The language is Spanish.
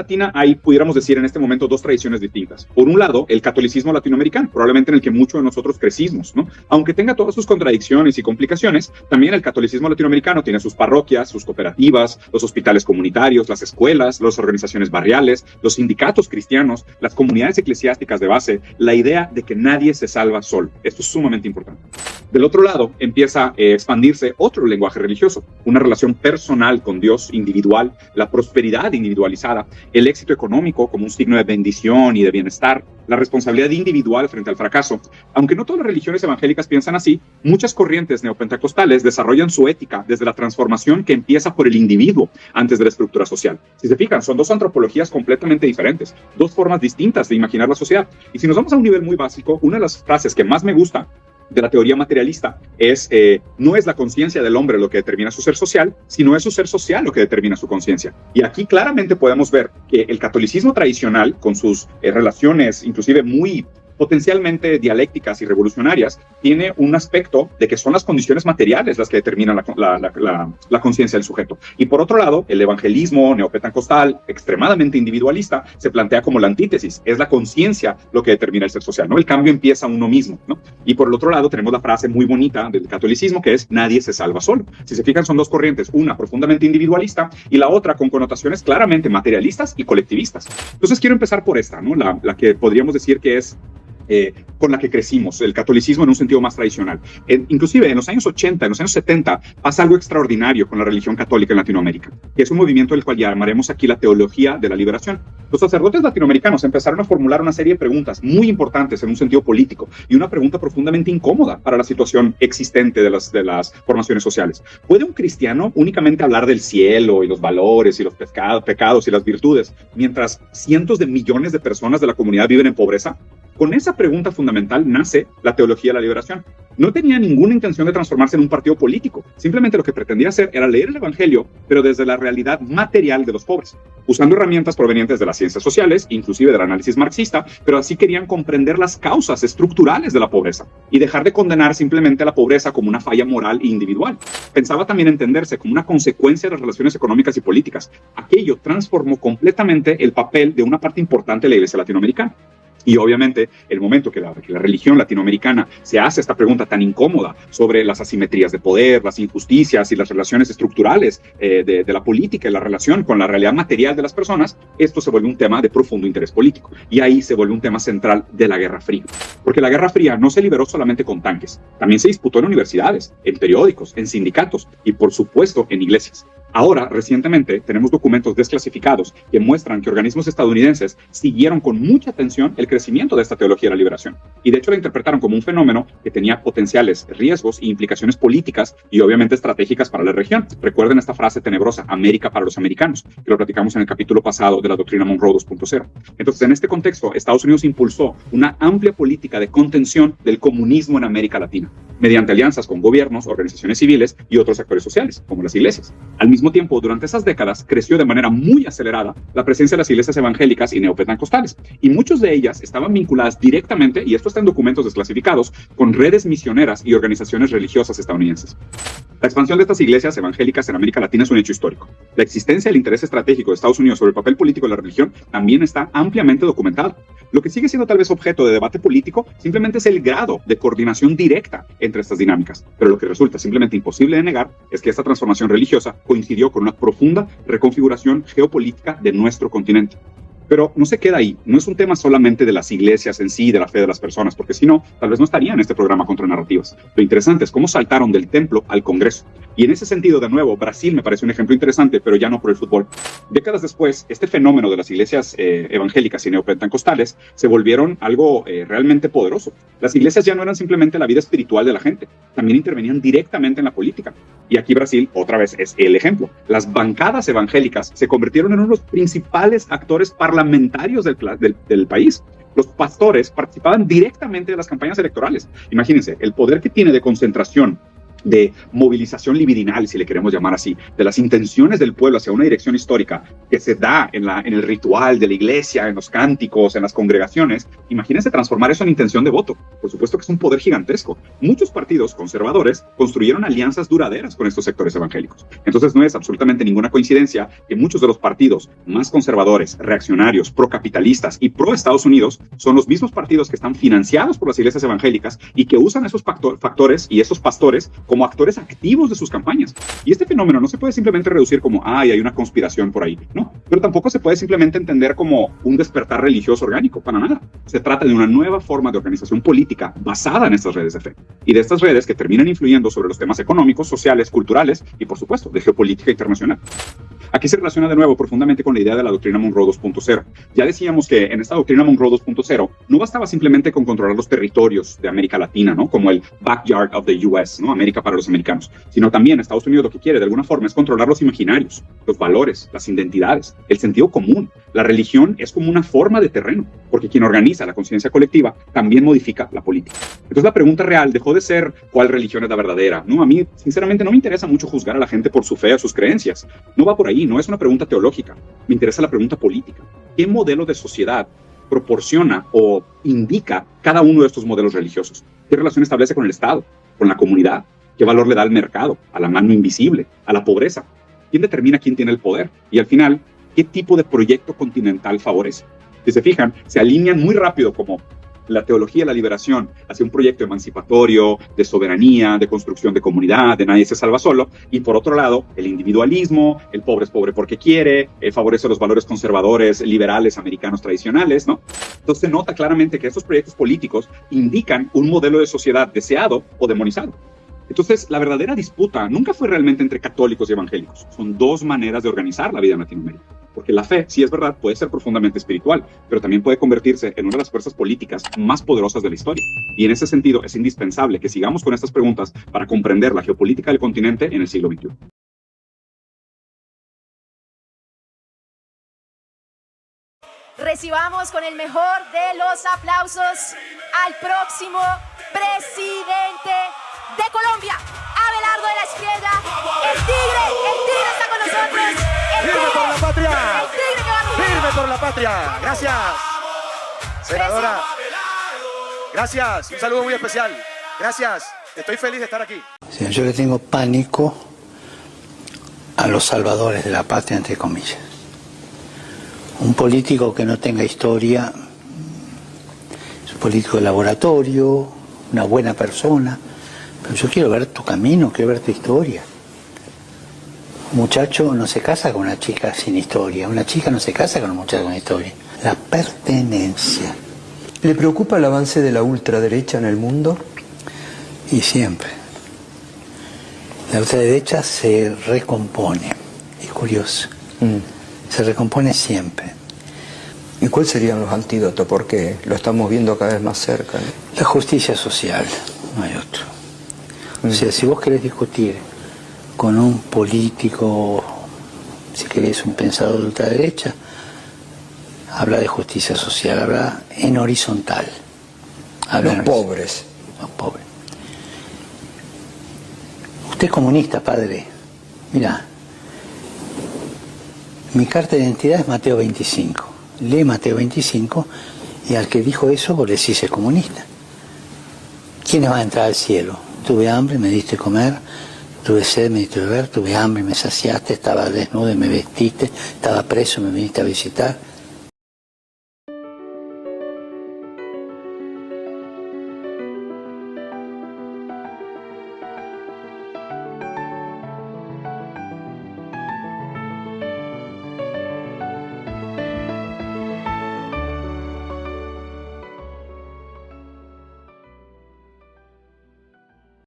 Latina hay, pudiéramos decir en este momento, dos tradiciones distintas. Por un lado, el catolicismo latinoamericano, probablemente en el que muchos de nosotros crecimos, ¿no? Aunque tenga todas sus contradicciones y complicaciones, también el catolicismo latinoamericano tiene sus parroquias, sus cooperativas, los hospitales comunitarios, las escuelas, las organizaciones barriales, los sindicatos cristianos, las comunidades eclesiásticas de base, la idea de que nadie se salva solo. Esto es sumamente importante. Del otro lado, empieza a expandirse otro lenguaje religioso, una relación personal con Dios individual, la prosperidad individualizada, el éxito económico como un signo de bendición y de bienestar, la responsabilidad individual frente al fracaso. Aunque no todas las religiones evangélicas piensan así, muchas corrientes neopentecostales desarrollan su ética desde la transformación que empieza por el individuo antes de la estructura social. Si se fijan, son dos antropologías completamente diferentes, dos formas distintas de imaginar la sociedad. Y si nos vamos a un nivel muy básico, una de las frases que más me gusta de la teoría materialista es no es la conciencia del hombre lo que determina su ser social, sino es su ser social lo que determina su conciencia. Y aquí claramente podemos ver que el catolicismo tradicional, con sus relaciones inclusive muy potencialmente dialécticas y revolucionarias, tiene un aspecto de que son las condiciones materiales las que determinan la conciencia del sujeto. Y por otro lado, el evangelismo neopentecostal, extremadamente individualista, se plantea como la antítesis, es la conciencia lo que determina el ser social, ¿no? El cambio empieza uno mismo, ¿no? Y por el otro lado tenemos la frase muy bonita del catolicismo que es nadie se salva solo. Si se fijan, son dos corrientes, una profundamente individualista y la otra con connotaciones claramente materialistas y colectivistas. Entonces quiero empezar por esta, ¿no? La que podríamos decir que es con la que crecimos, el catolicismo en un sentido más tradicional. Inclusive en los años 80, en los años 70, pasa algo extraordinario con la religión católica en Latinoamérica, que es un movimiento del cual llamaremos aquí la teología de la liberación. Los sacerdotes latinoamericanos empezaron a formular una serie de preguntas muy importantes en un sentido político y una pregunta profundamente incómoda para la situación existente de las formaciones sociales. ¿Puede un cristiano únicamente hablar del cielo y los valores y los pecados y las virtudes mientras cientos de millones de personas de la comunidad viven en pobreza? Con esa pregunta fundamental nace la teología de la liberación. No tenía ninguna intención de transformarse en un partido político. Simplemente lo que pretendía hacer era leer el evangelio, pero desde la realidad material de los pobres, usando herramientas provenientes de las ciencias sociales, inclusive del análisis marxista, pero así querían comprender las causas estructurales de la pobreza y dejar de condenar simplemente a la pobreza como una falla moral e individual. Pensaba también entenderse como una consecuencia de las relaciones económicas y políticas. Aquello transformó completamente el papel de una parte importante de la iglesia latinoamericana. Y obviamente, el momento que la religión latinoamericana se hace esta pregunta tan incómoda sobre las asimetrías de poder, las injusticias y las relaciones estructurales de la política y la relación con la realidad material de las personas, esto se vuelve un tema de profundo interés político. Y ahí se vuelve un tema central de la Guerra Fría. Porque la Guerra Fría no se liberó solamente con tanques, también se disputó en universidades, en periódicos, en sindicatos y, por supuesto, en iglesias. Ahora, recientemente, tenemos documentos desclasificados que muestran que organismos estadounidenses siguieron con mucha atención el crecimiento de esta teología de la liberación. Y de hecho la interpretaron como un fenómeno que tenía potenciales riesgos e implicaciones políticas y obviamente estratégicas para la región. Recuerden esta frase tenebrosa, América para los americanos, que lo platicamos en el capítulo pasado de la doctrina Monroe 2.0. Entonces, en este contexto, Estados Unidos impulsó una amplia política de contención del comunismo en América Latina, mediante alianzas con gobiernos, organizaciones civiles y otros actores sociales, como las iglesias. Al mismo tiempo, durante esas décadas, creció de manera muy acelerada la presencia de las iglesias evangélicas y neopentecostales, y muchas de ellas estaban vinculadas directamente, y esto está en documentos desclasificados, con redes misioneras y organizaciones religiosas estadounidenses. La expansión de estas iglesias evangélicas en América Latina es un hecho histórico. La existencia del interés estratégico de Estados Unidos sobre el papel político de la religión también está ampliamente documentado. Lo que sigue siendo tal vez objeto de debate político simplemente es el grado de coordinación directa entre estas dinámicas, pero lo que resulta simplemente imposible de negar es que esta transformación religiosa coincidió con una profunda reconfiguración geopolítica de nuestro continente. Pero no se queda ahí, no es un tema solamente de las iglesias en sí, de la fe de las personas, porque si no, tal vez no estaría en este programa Contra Narrativas. Lo interesante es cómo saltaron del templo al Congreso. Y en ese sentido, de nuevo, Brasil me parece un ejemplo interesante, pero ya no por el fútbol. Décadas después, este fenómeno de las iglesias evangélicas y neopentecostales se volvieron algo realmente poderoso. Las iglesias ya no eran simplemente la vida espiritual de la gente, también intervenían directamente en la política. Y aquí Brasil, otra vez, es el ejemplo. Las bancadas evangélicas se convirtieron en uno de los principales actores parlamentarios del país. Los pastores participaban directamente de las campañas electorales. Imagínense, el poder que tiene de concentración de movilización libidinal, si le queremos llamar así, de las intenciones del pueblo hacia una dirección histórica que se da en el ritual de la iglesia, en los cánticos, en las congregaciones, imagínense transformar eso en intención de voto. Por supuesto que es un poder gigantesco. Muchos partidos conservadores construyeron alianzas duraderas con estos sectores evangélicos. Entonces no es absolutamente ninguna coincidencia que muchos de los partidos más conservadores, reaccionarios, procapitalistas y pro Estados Unidos son los mismos partidos que están financiados por las iglesias evangélicas y que usan esos factores y esos pastores como actores activos de sus campañas. Y este fenómeno no se puede simplemente reducir como, hay una conspiración por ahí, no, pero tampoco se puede simplemente entender como un despertar religioso orgánico, para nada. Se trata de una nueva forma de organización política basada en estas redes de fe y de estas redes que terminan influyendo sobre los temas económicos, sociales, culturales y, por supuesto, de geopolítica internacional. Aquí se relaciona de nuevo profundamente con la idea de la doctrina Monroe 2.0. Ya decíamos que en esta doctrina Monroe 2.0 no bastaba simplemente con controlar los territorios de América Latina, ¿no? Como el backyard of the US, ¿no? América para los americanos, sino también Estados Unidos lo que quiere de alguna forma es controlar los imaginarios, los valores, las identidades, el sentido común. La religión es como una forma de terreno, porque quien organiza la conciencia colectiva también modifica la política. Entonces la pregunta real dejó de ser cuál religión es la verdadera, ¿no? A mí, sinceramente, no me interesa mucho juzgar a la gente por su fe o sus creencias. No va por ahí, no es una pregunta teológica. Me interesa la pregunta política. ¿Qué modelo de sociedad proporciona o indica cada uno de estos modelos religiosos? ¿Qué relación establece con el Estado, con la comunidad? ¿Qué valor le da al mercado, a la mano invisible, a la pobreza? ¿Quién determina quién tiene el poder? Y al final, ¿qué tipo de proyecto continental favorece? Si se fijan, se alinean muy rápido como la teología de la liberación hacia un proyecto emancipatorio, de soberanía, de construcción de comunidad, de nadie se salva solo, y por otro lado, el individualismo, el pobre es pobre porque quiere, favorece los valores conservadores, liberales, americanos tradicionales, ¿no? Entonces se nota claramente que estos proyectos políticos indican un modelo de sociedad deseado o demonizado. Entonces, la verdadera disputa nunca fue realmente entre católicos y evangélicos. Son dos maneras de organizar la vida en Latinoamérica. Porque la fe, sí es verdad, puede ser profundamente espiritual, pero también puede convertirse en una de las fuerzas políticas más poderosas de la historia. Y en ese sentido, es indispensable que sigamos con estas preguntas para comprender la geopolítica del continente en el siglo XXI. Recibamos con el mejor de los aplausos al próximo presidente de Colombia, Abelardo de la Espriella, el tigre está con nosotros, ¡Firme por la patria! el tigre que va a ¡Firme por la patria! Gracias, senadora. Gracias, un saludo muy especial. Gracias, estoy feliz de estar aquí. Sí, yo le tengo pánico a los salvadores de la patria, entre comillas. Un político que no tenga historia es un político de laboratorio, una buena persona. Pero yo quiero ver tu camino, quiero ver tu historia. Un muchacho no se casa con una chica sin historia, una chica no se casa con un muchacho con historia. La pertenencia. ¿Le preocupa el avance de la ultraderecha en el mundo? Y siempre. La ultraderecha se recompone, es curioso. Se recompone siempre. ¿Y cuáles serían los antídotos? Porque lo estamos viendo cada vez más cerca, ¿no? La justicia social, no hay otro. O sea, si vos querés discutir con un político, si querés un pensador de ultraderecha, habla de justicia social, habla en horizontal. Los pobres. Los pobres. Usted es comunista, padre. Mirá, mi carta de identidad es Mateo 25. Lee Mateo 25 y al que dijo eso vos le decís es comunista. ¿Quién va a entrar al cielo? Tuve hambre, me diste comer, tuve sed, me diste beber, tuve hambre, me saciaste, estaba desnudo y me vestiste, estaba preso, me viniste a visitar.